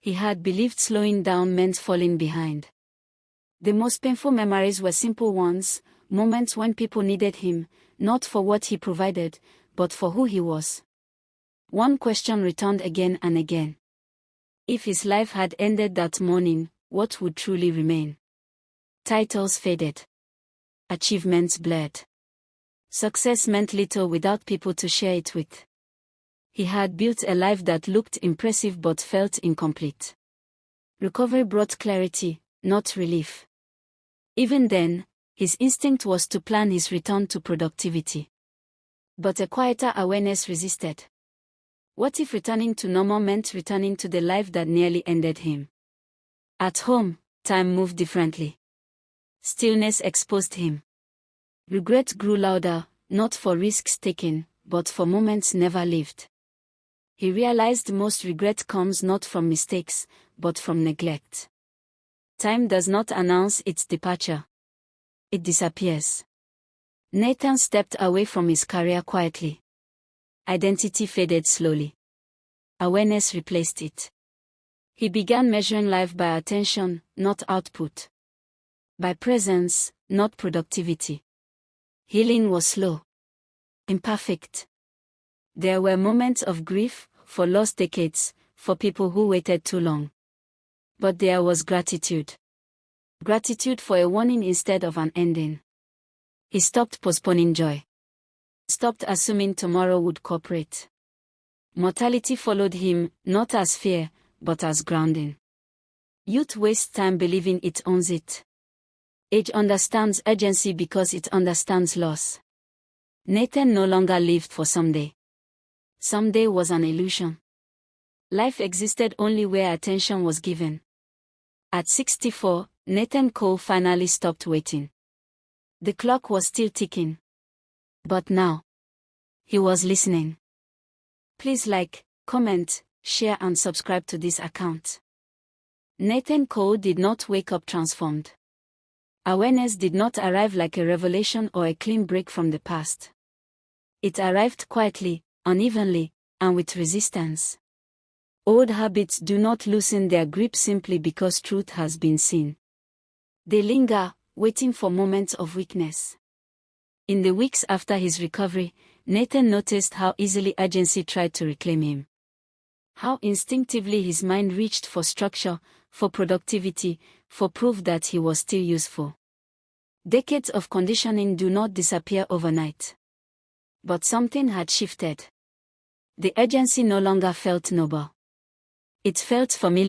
He had believed slowing down meant falling behind. The most painful memories were simple ones, moments when people needed him, not for what he provided, but for who he was. One question returned again and again. If his life had ended that morning, what would truly remain? Titles faded. Achievements blurred. Success meant little without people to share it with. He had built a life that looked impressive but felt incomplete. Recovery brought clarity, not relief. Even then, his instinct was to plan his return to productivity. But a quieter awareness resisted. What if returning to normal meant returning to the life that nearly ended him? At home, time moved differently. Stillness exposed him. Regret grew louder, not for risks taken, but for moments never lived. He realized most regret comes not from mistakes, but from neglect. Time does not announce its departure. It disappears. Nathan stepped away from his career quietly. Identity faded slowly. Awareness replaced it. He began measuring life by attention, not output. By presence, not productivity. Healing was slow. Imperfect. There were moments of grief, for lost decades, for people who waited too long. But there was gratitude. Gratitude for a warning instead of an ending. He stopped postponing joy. Stopped assuming tomorrow would cooperate. Mortality followed him, not as fear, but as grounding. Youth wastes time believing it owns it. Age understands urgency because it understands loss. Nathan no longer lived for someday. Someday was an illusion. Life existed only where attention was given. At 64, Nathan Cole finally stopped waiting. The clock was still ticking. But now, he was listening. Please like, comment, share and subscribe to this account. Nathan Cole did not wake up transformed. Awareness did not arrive like a revelation or a clean break from the past. It arrived quietly, unevenly, and with resistance. Old habits do not loosen their grip simply because truth has been seen. They linger, waiting for moments of weakness. In the weeks after his recovery, Nathan noticed how easily urgency tried to reclaim him. How instinctively his mind reached for structure, for productivity, for proof that he was still useful. Decades of conditioning do not disappear overnight. But something had shifted. The urgency no longer felt noble. It felt familiar.